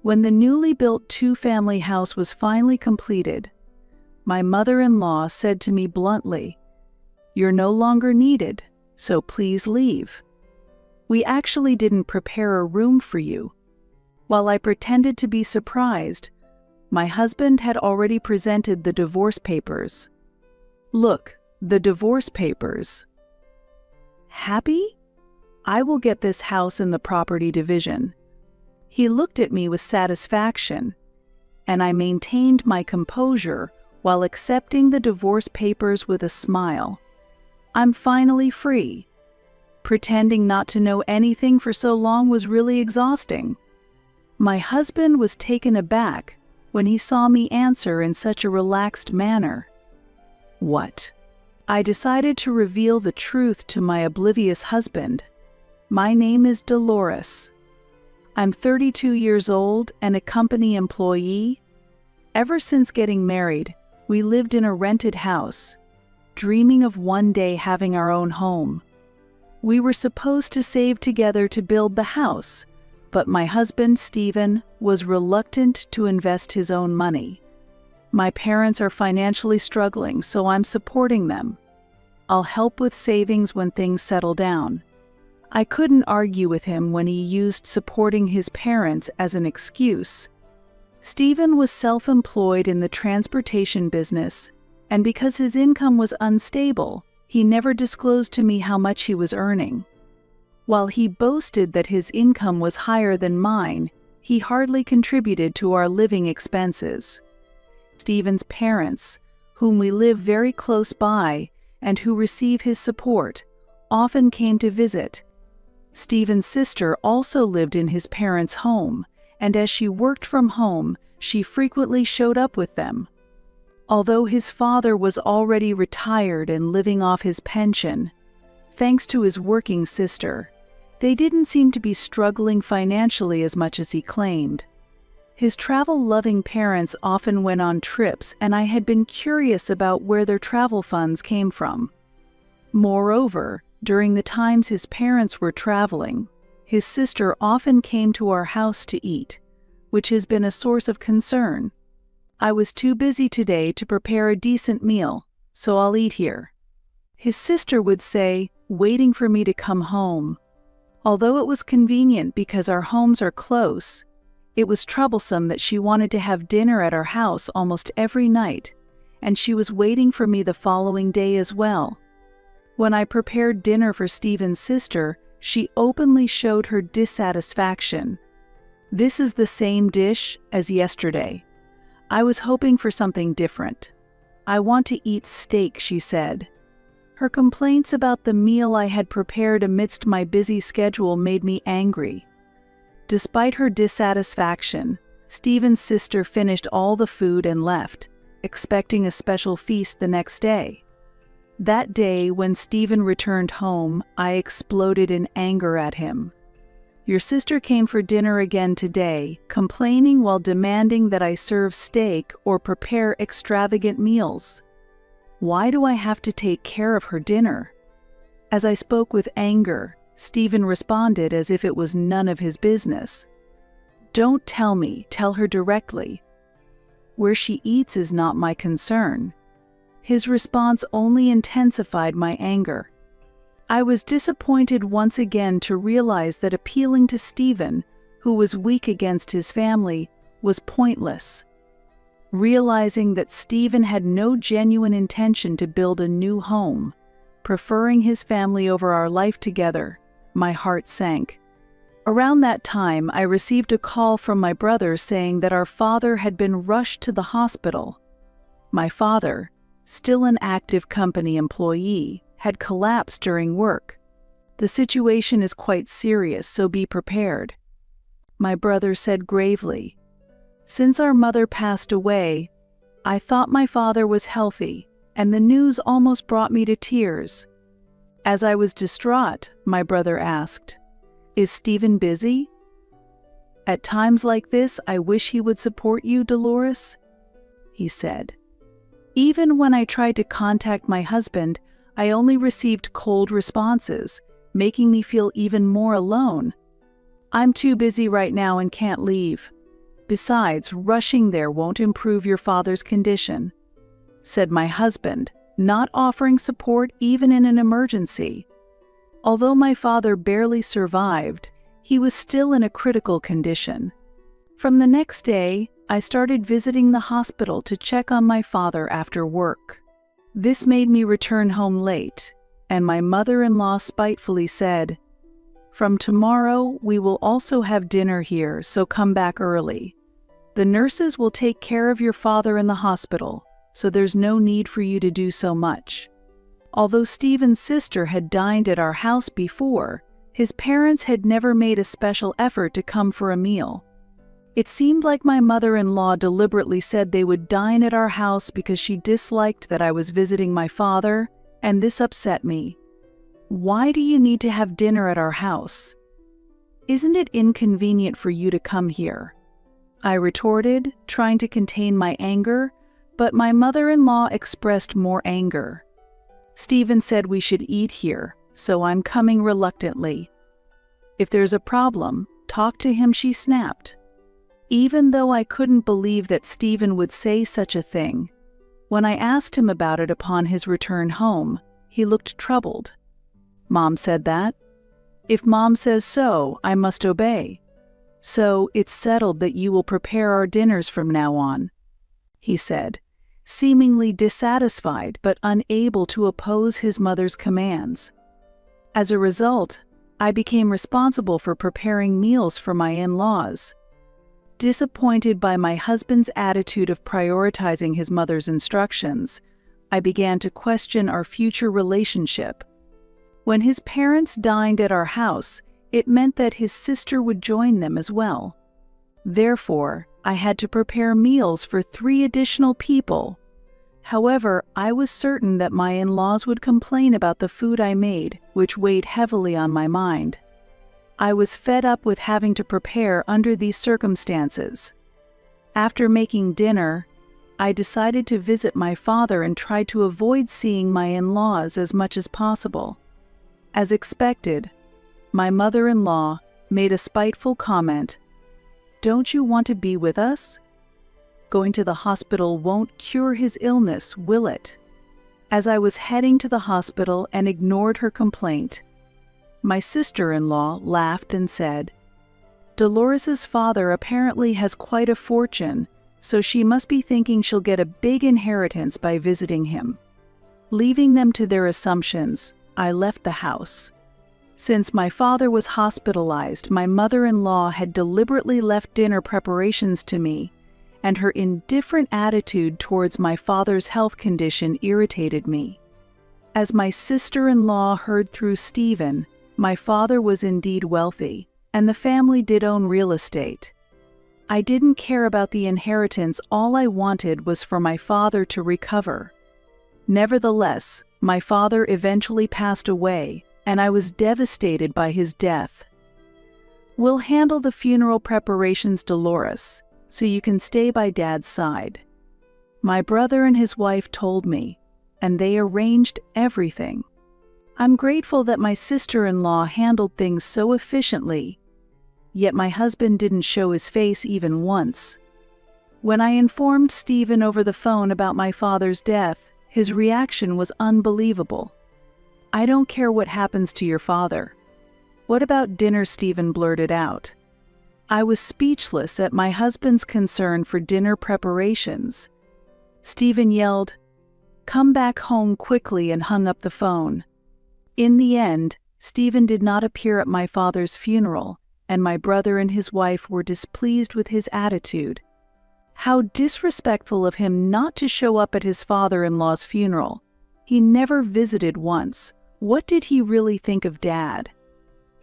When the newly built two-family house was finally completed, my mother-in-law said to me bluntly, "You're no longer needed, so please leave. We actually didn't prepare a room for you." While I pretended to be surprised, my husband had already presented the divorce papers. "Look, the divorce papers." "Happy? I will get this house in the property division." He looked at me with satisfaction, and I maintained my composure while accepting the divorce papers with a smile. I'm finally free. Pretending not to know anything for so long was really exhausting. My husband was taken aback when he saw me answer in such a relaxed manner. "What?" I decided to reveal the truth to my oblivious husband. "My name is Dolores. I'm 32 years old and a company employee. Ever since getting married, we lived in a rented house, dreaming of one day having our own home. We were supposed to save together to build the house, but my husband, Stephen, was reluctant to invest his own money. My parents are financially struggling, so I'm supporting them. I'll help with savings when things settle down." I couldn't argue with him when he used supporting his parents as an excuse. Stephen was self-employed in the transportation business, and because his income was unstable, he never disclosed to me how much he was earning. While he boasted that his income was higher than mine, he hardly contributed to our living expenses. Stephen's parents, whom we live very close by and who receive his support, often came to visit. Stephen's sister also lived in his parents' home, and as she worked from home, she frequently showed up with them. Although his father was already retired and living off his pension, thanks to his working sister, they didn't seem to be struggling financially as much as he claimed. His travel-loving parents often went on trips, and I had been curious about where their travel funds came from. Moreover, during the times his parents were traveling, his sister often came to our house to eat, which has been a source of concern. "I was too busy today to prepare a decent meal, so I'll eat here," his sister would say, waiting for me to come home. Although it was convenient because our homes are close, it was troublesome that she wanted to have dinner at our house almost every night, and she was waiting for me the following day as well. When I prepared dinner for Stephen's sister, she openly showed her dissatisfaction. "This is the same dish as yesterday. I was hoping for something different. I want to eat steak," she said. Her complaints about the meal I had prepared amidst my busy schedule made me angry. Despite her dissatisfaction, Stephen's sister finished all the food and left, expecting a special feast the next day. That day, when Stephen returned home, I exploded in anger at him. "Your sister came for dinner again today, complaining while demanding that I serve steak or prepare extravagant meals. Why do I have to take care of her dinner?" As I spoke with anger, Stephen responded as if it was none of his business. "Don't tell me, tell her directly. Where she eats is not my concern." His response only intensified my anger. I was disappointed once again to realize that appealing to Stephen, who was weak against his family, was pointless. Realizing that Stephen had no genuine intention to build a new home, preferring his family over our life together, my heart sank. Around that time, I received a call from my brother saying that our father had been rushed to the hospital. My father, still an active company employee, had collapsed during work. "The situation is quite serious, so be prepared," my brother said gravely. "Since our mother passed away, I thought my father was healthy, and the news almost brought me to tears." As I was distraught, my brother asked, "Is Stephen busy?" "At times like this, I wish he would support you, Dolores," he said. Even when I tried to contact my husband, I only received cold responses, making me feel even more alone. "I'm too busy right now and can't leave." Besides, rushing there won't improve your father's condition," said my husband, not offering support even in an emergency. Although my father barely survived, he was still in a critical condition. From the next day, I started visiting the hospital to check on my father after work. This made me return home late, and my mother-in-law spitefully said, "From tomorrow, we will also have dinner here, so come back early. The nurses will take care of your father in the hospital, so there's no need for you to do so much." Although Stephen's sister had dined at our house before, his parents had never made a special effort to come for a meal. It seemed like my mother-in-law deliberately said they would dine at our house because she disliked that I was visiting my father, and this upset me. "Why do you need to have dinner at our house? Isn't it inconvenient for you to come here?" I retorted, trying to contain my anger, but my mother-in-law expressed more anger. "Stephen said we should eat here, so I'm coming reluctantly. If there's a problem, talk to him," she snapped. Even though I couldn't believe that Stephen would say such a thing, when I asked him about it upon his return home, he looked troubled. "Mom said that? If Mom says so, I must obey. So it's settled that you will prepare our dinners from now on," he said, seemingly dissatisfied but unable to oppose his mother's commands. As a result, I became responsible for preparing meals for my in-laws. Disappointed by my husband's attitude of prioritizing his mother's instructions, I began to question our future relationship. When his parents dined at our house, it meant that his sister would join them as well. Therefore, I had to prepare meals for 3 additional people. However, I was certain that my in-laws would complain about the food I made, which weighed heavily on my mind. I was fed up with having to prepare under these circumstances. After making dinner, I decided to visit my father and tried to avoid seeing my in-laws as much as possible. As expected, my mother-in-law made a spiteful comment. "Don't you want to be with us? Going to the hospital won't cure his illness, will it?" As I was heading to the hospital and ignored her complaint, my sister-in-law laughed and said, "Dolores's father apparently has quite a fortune, so she must be thinking she'll get a big inheritance by visiting him." Leaving them to their assumptions, I left the house. Since my father was hospitalized, my mother-in-law had deliberately left dinner preparations to me, and her indifferent attitude towards my father's health condition irritated me. As my sister-in-law heard through Stephen, my father was indeed wealthy, and the family did own real estate. I didn't care about the inheritance. All I wanted was for my father to recover. Nevertheless, my father eventually passed away, and I was devastated by his death. "We'll handle the funeral preparations, Dolores, so you can stay by Dad's side," my brother and his wife told me, and they arranged everything. I'm grateful that my sister-in-law handled things so efficiently, yet my husband didn't show his face even once. When I informed Stephen over the phone about my father's death, his reaction was unbelievable. "I don't care what happens to your father. What about dinner?" Stephen blurted out. I was speechless at my husband's concern for dinner preparations. Stephen yelled, "Come back home quickly," and hung up the phone. In the end, Stephen did not appear at my father's funeral, and my brother and his wife were displeased with his attitude. How disrespectful of him not to show up at his father-in-law's funeral. He never visited once. What did he really think of Dad?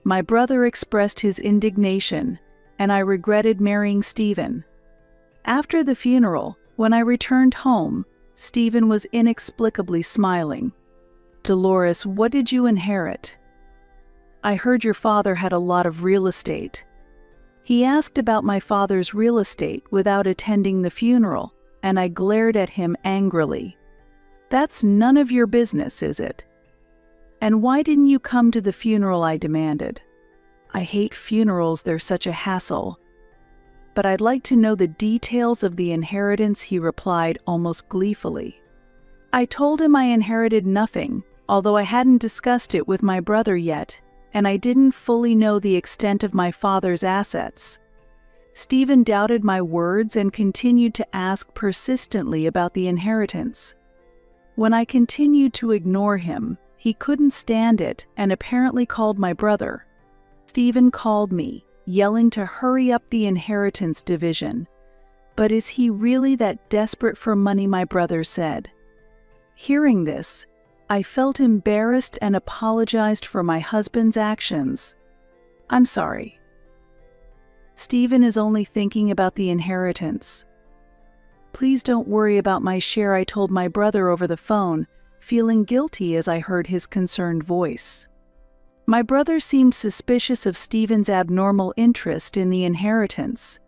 My brother expressed his indignation, and I regretted marrying Stephen. After the funeral, when I returned home, Stephen was inexplicably smiling. "Dolores, what did you inherit? I heard your father had a lot of real estate." He asked about my father's real estate without attending the funeral, and I glared at him angrily. "That's none of your business, is it? And why didn't you come to the funeral?" I demanded. "I hate funerals, they're such a hassle." but I'd like to know the details of the inheritance," he replied almost gleefully. I told him I inherited nothing, although I hadn't discussed it with my brother yet, and I didn't fully know the extent of my father's assets. Stephen doubted my words and continued to ask persistently about the inheritance. When I continued to ignore him, he couldn't stand it and apparently called my brother. Stephen called me, yelling to hurry up the inheritance division. "But is he really that desperate for money?" my brother said. Hearing this, I felt embarrassed and apologized for my husband's actions. "I'm sorry. Stephen is only thinking about the inheritance. Please don't worry about my share," I told my brother over the phone, feeling guilty as I heard his concerned voice. My brother seemed suspicious of Stephen's abnormal interest in the inheritance.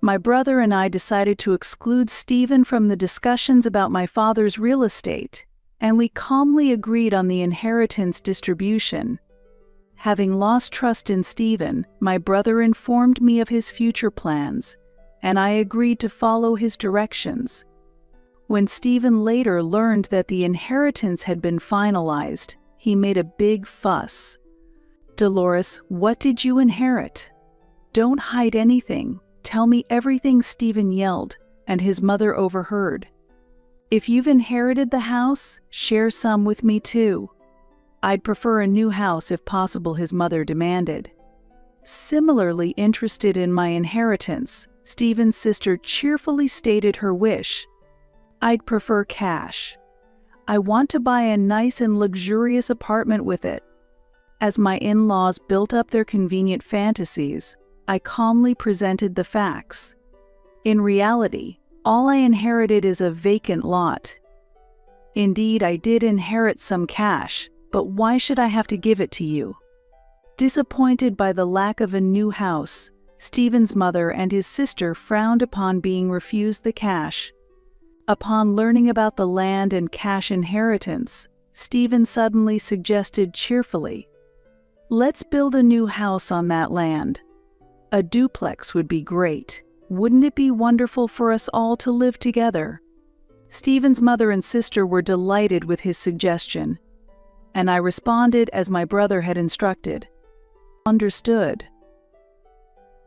My brother and I decided to exclude Stephen from the discussions about my father's real estate, and we calmly agreed on the inheritance distribution. Having lost trust in Stephen, my brother informed me of his future plans, and I agreed to follow his directions. When Stephen later learned that the inheritance had been finalized, he made a big fuss. "Dolores, what did you inherit? Don't hide anything. Tell me everything," Stephen yelled, and his mother overheard. "If you've inherited the house, share some with me too." "I'd prefer a new house if possible," his mother demanded. Similarly interested in my inheritance, Stephen's sister cheerfully stated her wish. "I'd prefer cash. I want to buy a nice and luxurious apartment with it." As my in-laws built up their convenient fantasies, I calmly presented the facts. In reality, all I inherited is a vacant lot. Indeed, I did inherit some cash, but why should I have to give it to you? Disappointed by the lack of a new house, Stephen's mother and his sister frowned upon being refused the cash. Upon learning about the land and cash inheritance, Stephen suddenly suggested cheerfully, "Let's build a new house on that land. A duplex would be great. Wouldn't it be wonderful for us all to live together?" Stephen's mother and sister were delighted with his suggestion, and I responded as my brother had instructed. "Understood.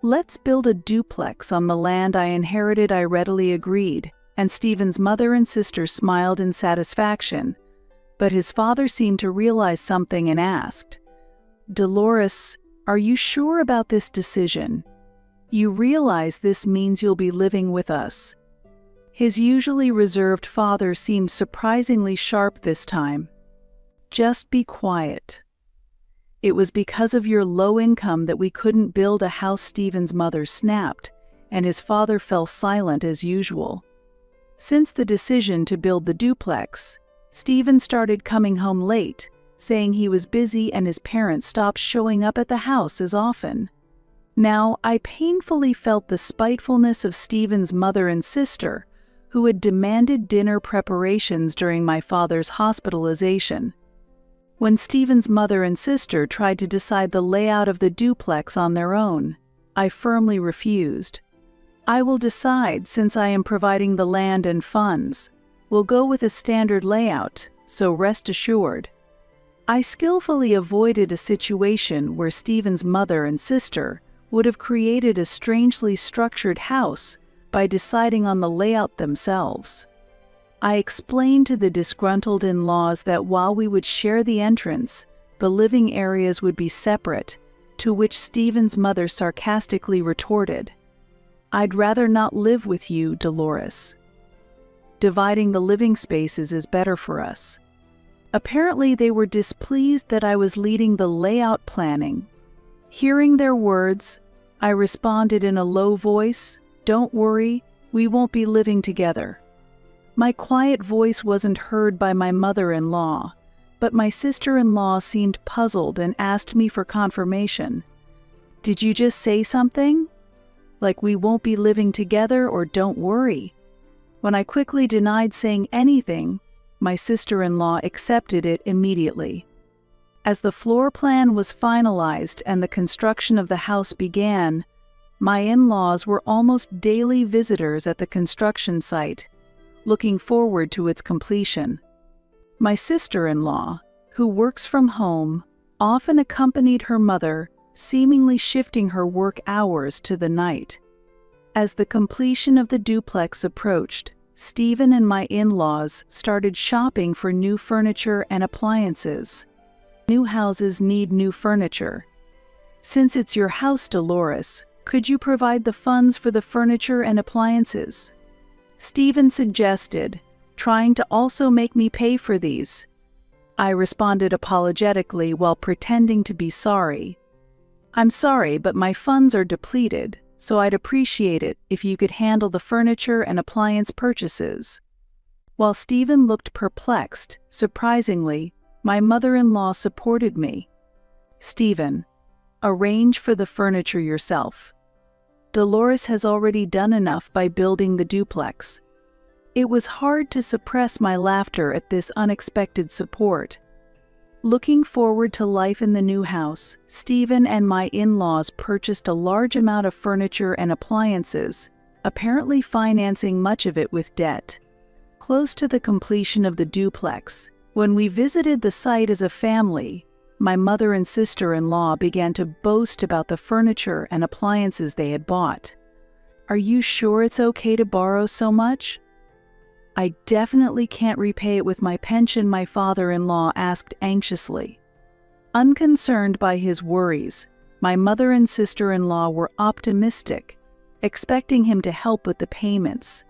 Let's build a duplex on the land I inherited," I readily agreed, and Stephen's mother and sister smiled in satisfaction, but his father seemed to realize something and asked, "Dolores, are you sure about this decision? You realize this means you'll be living with us?" His usually reserved father seemed surprisingly sharp this time. "Just be quiet. It was because of your low income that we couldn't build a house," Stephen's mother snapped, and his father fell silent as usual. Since the decision to build the duplex, Stephen started coming home late, saying he was busy and his parents stopped showing up at the house as often. Now, I painfully felt the spitefulness of Stephen's mother and sister, who had demanded dinner preparations during my father's hospitalization. When Stephen's mother and sister tried to decide the layout of the duplex on their own, I firmly refused. "I will decide since I am providing the land and funds. We'll go with a standard layout, so rest assured." I skillfully avoided a situation where Stephen's mother and sister would have created a strangely structured house by deciding on the layout themselves. I explained to the disgruntled in-laws that while we would share the entrance, the living areas would be separate, to which Stephen's mother sarcastically retorted, "I'd rather not live with you, Dolores. Dividing the living spaces is better for us." Apparently they were displeased that I was leading the layout planning. Hearing their words, I responded in a low voice, "Don't worry, we won't be living together." My quiet voice wasn't heard by my mother-in-law, but my sister-in-law seemed puzzled and asked me for confirmation. "Did you just say something? Like we won't be living together or don't worry?" When I quickly denied saying anything, my sister-in-law accepted it immediately. As the floor plan was finalized and the construction of the house began, My in-laws were almost daily visitors at the construction site, looking forward to its completion. My sister-in-law, who works from home, often accompanied her mother, seemingly shifting her work hours to the night. As the completion of the duplex approached, Stephen and my in-laws started shopping for new furniture and appliances. New houses need new furniture. Since it's your house, Dolores, could you provide the funds for the furniture and appliances? Stephen suggested, trying to also make me pay for these. I responded apologetically while pretending to be sorry. I'm sorry, but my funds are depleted, so I'd appreciate it if you could handle the furniture and appliance purchases. While Stephen looked perplexed, surprisingly, my mother-in-law supported me. Stephen, arrange for the furniture yourself. Dolores has already done enough by building the duplex. It was hard to suppress my laughter at this unexpected support. Looking forward to life in the new house, Stephen and my in-laws purchased a large amount of furniture and appliances, apparently financing much of it with debt. Close to the completion of the duplex, when we visited the site as a family, my mother and sister-in-law began to boast about the furniture and appliances they had bought. Are you sure it's okay to borrow so much? I definitely can't repay it with my pension, my father-in-law asked anxiously. Unconcerned by his worries, my mother and sister-in-law were optimistic, expecting him to help with the payments.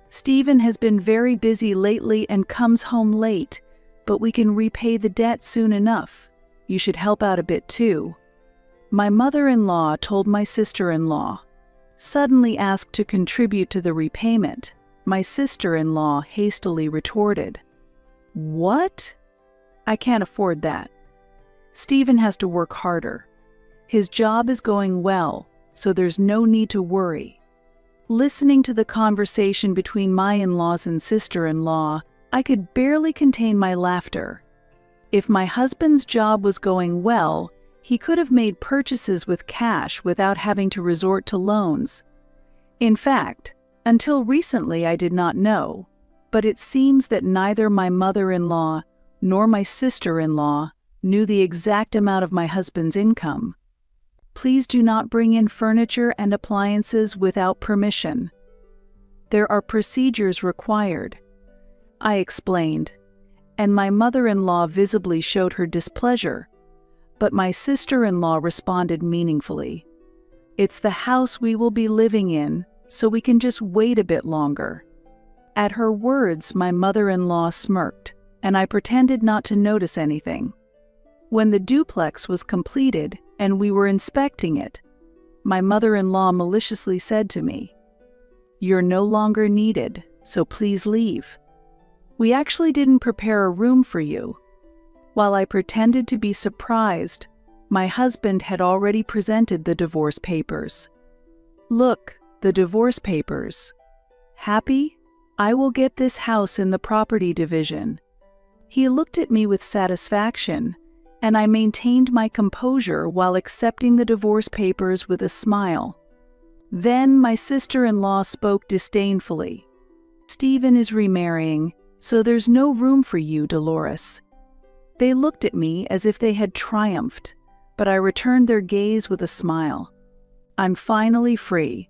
Stephen has been very busy lately and comes home late, but we can repay the debt soon enough. You should help out a bit too. My mother-in-law told my sister-in-law. Suddenly asked to contribute to the repayment, my sister-in-law hastily retorted, "What? I can't afford that. Stephen has to work harder. His job is going well, so there's no need to worry." Listening to the conversation between my in-laws and sister-in-law, I could barely contain my laughter. If my husband's job was going well, he could have made purchases with cash without having to resort to loans. In fact, until recently I did not know, but it seems that neither my mother-in-law nor my sister-in-law knew the exact amount of my husband's income. Please do not bring in furniture and appliances without permission. There are procedures required, I explained, and my mother-in-law visibly showed her displeasure, but my sister-in-law responded meaningfully. It's the house we will be living in, so we can just wait a bit longer. At her words, my mother-in-law smirked, and I pretended not to notice anything. When the duplex was completed and we were inspecting it, my mother-in-law maliciously said to me, "You're no longer needed, so please leave. We actually didn't prepare a room for you." While I pretended to be surprised, my husband had already presented the divorce papers. "Look, the divorce papers. Happy? I will get this house in the property division." He looked at me with satisfaction, and I maintained my composure while accepting the divorce papers with a smile. Then my sister-in-law spoke disdainfully. "Stephen is remarrying, so there's no room for you, Dolores." They looked at me as if they had triumphed, but I returned their gaze with a smile. I'm finally free.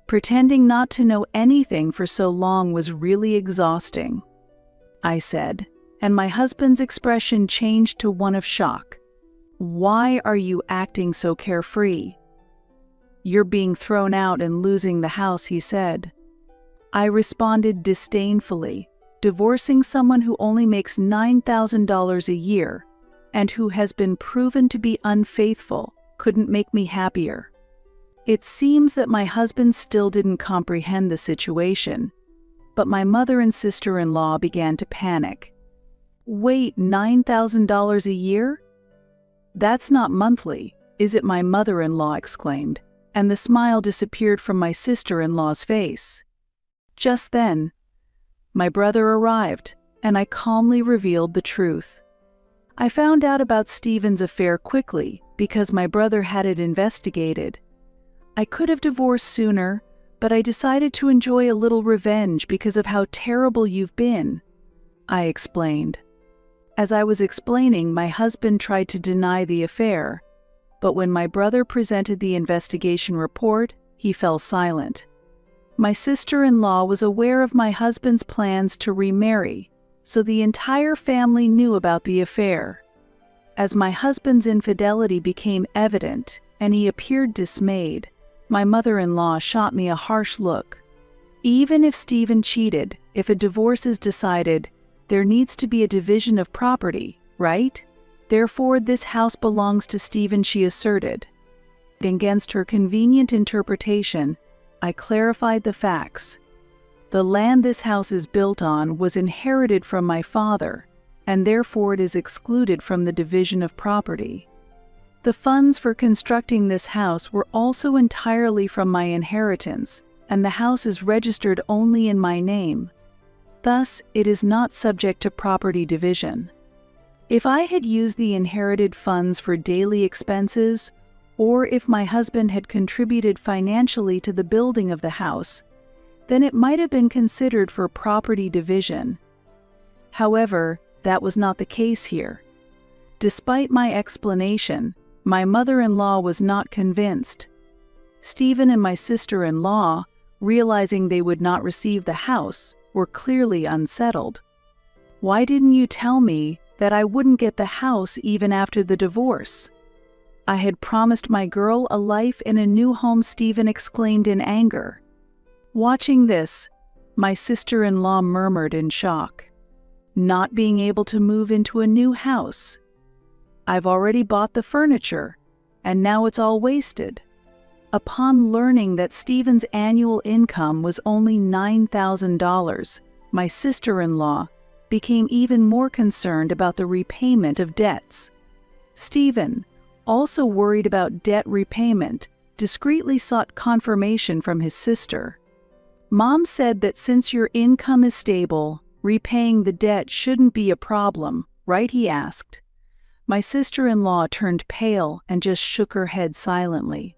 Pretending not to know anything for so long was really exhausting, I said, and my husband's expression changed to one of shock. "Why are you acting so carefree?" "You're being thrown out and losing the house," he said. I responded disdainfully. Divorcing someone who only makes $9,000 a year and who has been proven to be unfaithful couldn't make me happier. It seems that my husband still didn't comprehend the situation, but my mother and sister-in-law began to panic. "Wait, $9,000 a year? That's not monthly, is it?" my mother-in-law exclaimed, and the smile disappeared from my sister-in-law's face. Just then, my brother arrived, and I calmly revealed the truth. I found out about Stephen's affair quickly because my brother had it investigated. I could have divorced sooner, but I decided to enjoy a little revenge because of how terrible you've been," I explained. As I was explaining, my husband tried to deny the affair, but when my brother presented the investigation report, he fell silent. My sister-in-law was aware of my husband's plans to remarry, so the entire family knew about the affair. As my husband's infidelity became evident and he appeared dismayed, my mother-in-law shot me a harsh look. "Even if Stephen cheated, if a divorce is decided, there needs to be a division of property, right? Therefore, this house belongs to Stephen," she asserted. Against her convenient interpretation, I clarified the facts. The land this house is built on was inherited from my father, and therefore it is excluded from the division of property. The funds for constructing this house were also entirely from my inheritance, and the house is registered only in my name. Thus, it is not subject to property division. If I had used the inherited funds for daily expenses, or if my husband had contributed financially to the building of the house, then it might have been considered for property division. However, that was not the case here. Despite my explanation, my mother-in-law was not convinced. Stephen and my sister-in-law, realizing they would not receive the house, were clearly unsettled. "Why didn't you tell me that I wouldn't get the house even after the divorce? I had promised my girl a life in a new home," Stephen exclaimed in anger. Watching this, my sister-in-law murmured in shock. "Not being able to move into a new house. I've already bought the furniture, and now it's all wasted." Upon learning that Stephen's annual income was only $9,000, my sister-in-law became even more concerned about the repayment of debts. Stephen, also worried about debt repayment, discreetly sought confirmation from his sister. "Mom said that since your income is stable, repaying the debt shouldn't be a problem, right?" he asked. My sister-in-law turned pale and just shook her head silently.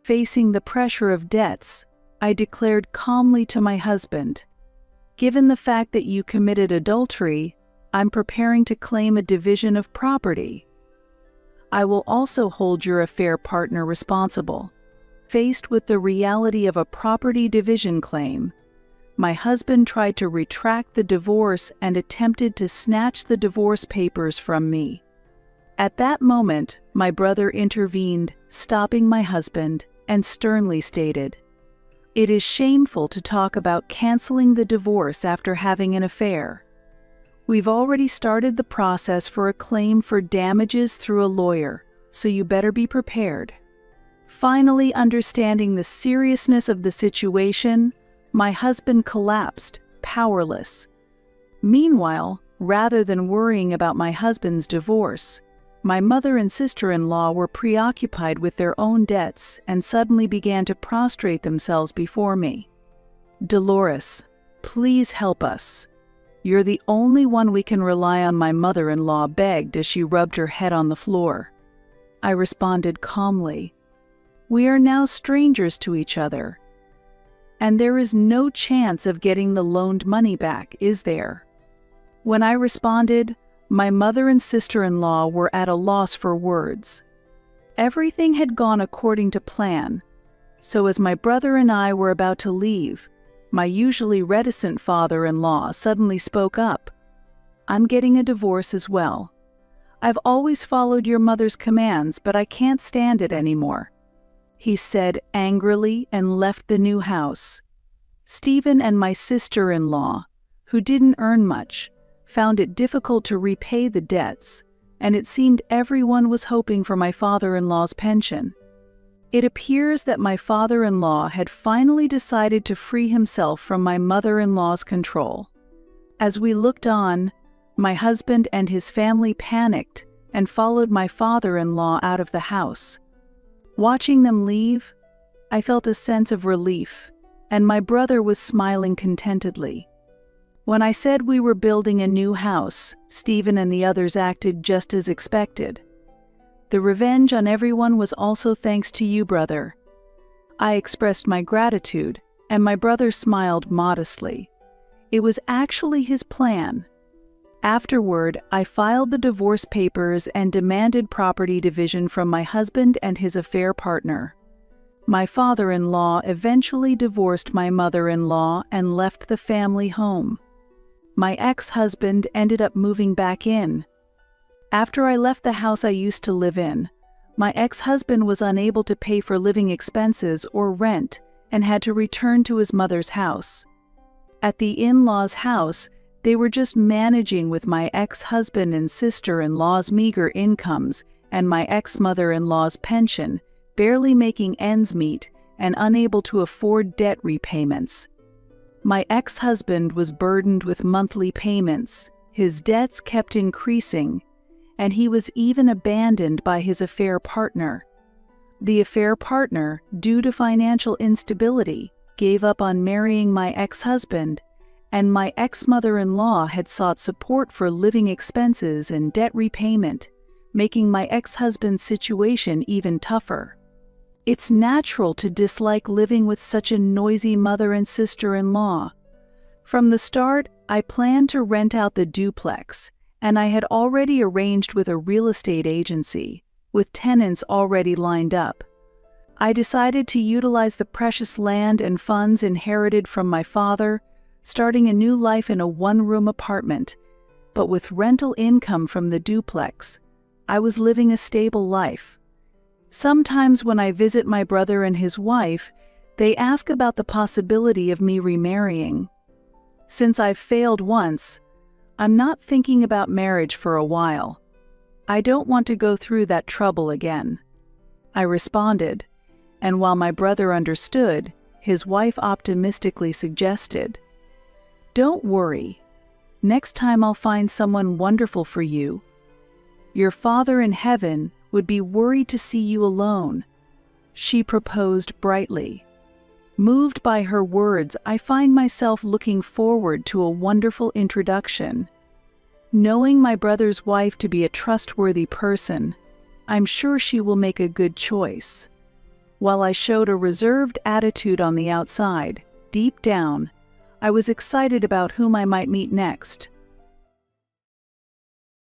Facing the pressure of debts, I declared calmly to my husband, "Given the fact that you committed adultery, I'm preparing to claim a division of property. I will also hold your affair partner responsible." Faced with the reality of a property division claim, my husband tried to retract the divorce and attempted to snatch the divorce papers from me. At that moment, my brother intervened, stopping my husband, and sternly stated, "It is shameful to talk about canceling the divorce after having an affair. We've already started the process for a claim for damages through a lawyer, so you better be prepared." Finally, understanding the seriousness of the situation, my husband collapsed, powerless. Meanwhile, rather than worrying about my husband's divorce, my mother and sister-in-law were preoccupied with their own debts and suddenly began to prostrate themselves before me. "Dolores, please help us. You're the only one we can rely on," my mother-in-law begged as she rubbed her head on the floor. I responded calmly, "We are now strangers to each other, and there is no chance of getting the loaned money back, is there?" When I responded, my mother and sister-in-law were at a loss for words. Everything had gone according to plan, so as my brother and I were about to leave, my usually reticent father-in-law suddenly spoke up. "I'm getting a divorce as well. I've always followed your mother's commands, but I can't stand it anymore," he said angrily and left the new house. Stephen and my sister-in-law, who didn't earn much, found it difficult to repay the debts, and it seemed everyone was hoping for my father-in-law's pension. It appears that my father-in-law had finally decided to free himself from my mother-in-law's control. As we looked on, my husband and his family panicked and followed my father-in-law out of the house. Watching them leave, I felt a sense of relief, and my brother was smiling contentedly. When I said we were building a new house, Stephen and the others acted just as expected. The revenge on everyone was also thanks to you, brother. I expressed my gratitude, and my brother smiled modestly. It was actually his plan. Afterward, I filed the divorce papers and demanded property division from my husband and his affair partner. My father-in-law eventually divorced my mother-in-law and left the family home. My ex-husband ended up moving back in. After I left the house I used to live in, my ex-husband was unable to pay for living expenses or rent and had to return to his mother's house. At the in-laws' house, they were just managing with my ex-husband and sister-in-law's meager incomes and my ex-mother-in-law's pension, barely making ends meet and unable to afford debt repayments. My ex-husband was burdened with monthly payments, his debts kept increasing, and he was even abandoned by his affair partner. The affair partner, due to financial instability, gave up on marrying my ex-husband, and my ex-mother-in-law had sought support for living expenses and debt repayment, making my ex-husband's situation even tougher. It's natural to dislike living with such a noisy mother and sister-in-law. From the start, I planned to rent out the duplex, and I had already arranged with a real estate agency, with tenants already lined up. I decided to utilize the precious land and funds inherited from my father, starting a new life in a one-room apartment, but with rental income from the duplex. I was living a stable life. Sometimes when I visit my brother and his wife, they ask about the possibility of me remarrying. Since I've failed once, I'm not thinking about marriage for a while. I don't want to go through that trouble again. I responded, and while my brother understood, his wife optimistically suggested, "Don't worry. Next time I'll find someone wonderful for you. Your Father in heaven would be worried to see you alone," she proposed brightly. Moved by her words, I find myself looking forward to a wonderful introduction. Knowing my brother's wife to be a trustworthy person, I'm sure she will make a good choice. While I showed a reserved attitude on the outside, deep down, I was excited about whom I might meet next.